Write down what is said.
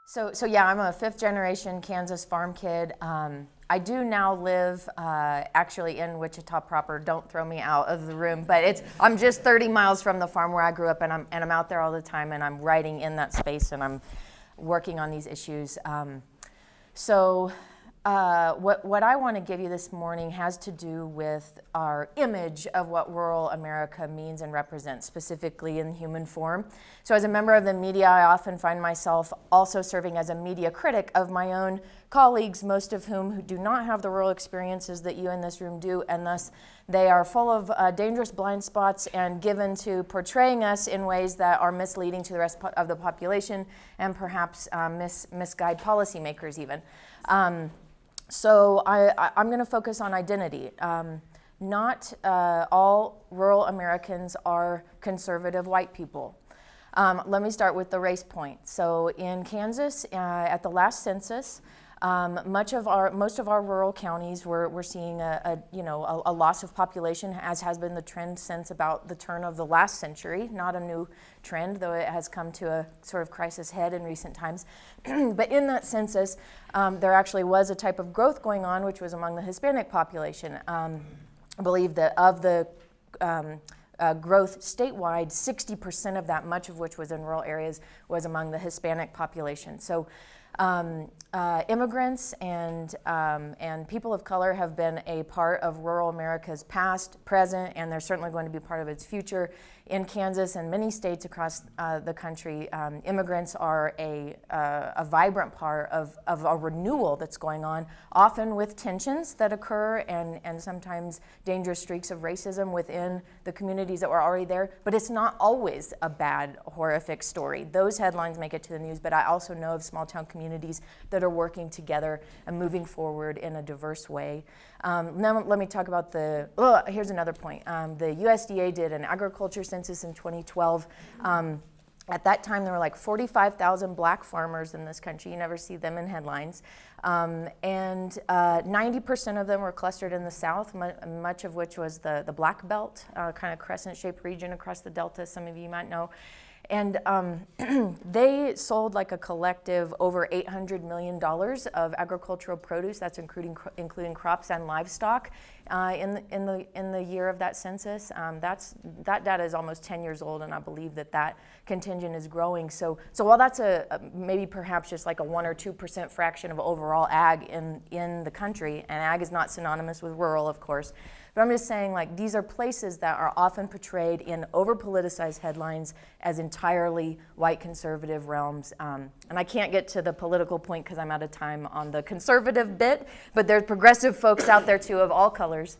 So yeah, I'm a fifth generation Kansas farm kid. I do now live actually in Wichita proper. Don't throw me out of the room, but I'm just 30 miles from the farm where I grew up, and I'm out there all the time, and I'm writing in that space, and I'm working on these issues. What I want to give you this morning has to do with our image of what rural America means and represents, specifically in human form. So as a member of the media, I often find myself also serving as a media critic of my own colleagues, most of whom do not have the rural experiences that you in this room do, and thus they are full of dangerous blind spots and given to portraying us in ways that are misleading to the rest of the population and perhaps misguide policymakers even. So I'm going to focus on identity. Not all rural Americans are conservative white people. Let me start with the race point. So in Kansas, at the last census, most of our rural counties we're seeing a loss of population, as has been the trend since about the turn of the last century. Not a new trend, though it has come to a sort of crisis head in recent times. But in that census, there actually was a type of growth going on, which was among the Hispanic population. I believe that of the growth statewide, 60% of that, much of which was in rural areas, was among the Hispanic population. So immigrants and people of color have been a part of rural America's past, present, and they're certainly going to be part of its future. In Kansas and many states across the country, immigrants are a vibrant part of a renewal that's going on, often with tensions that occur and sometimes dangerous streaks of racism within the communities that were already there. But it's not always a bad, horrific story. Those headlines make it to the news, but I also know of small town communities that are working together and moving forward in a diverse way. Now let me talk about here's another point. The USDA did an agriculture census in 2012. At that time, there were like 45,000 black farmers in this country. You never see them in headlines. And 90% of them were clustered in the South, much of which was the Black Belt, kind of crescent-shaped region across the Delta, some of you might know. And they sold like a collective over $800 million of agricultural produce. That's including crops and livestock in the year of that census. That data is almost 10 years old, and I believe that contingent is growing. So while that's maybe perhaps just like a 1 or 2% fraction of overall ag in the country, and ag is not synonymous with rural, of course. But I'm just saying, like, these are places that are often portrayed in over-politicized headlines as entirely white conservative realms. And I can't get to the political point because I'm out of time on the conservative bit, but there's progressive folks out there too of all colors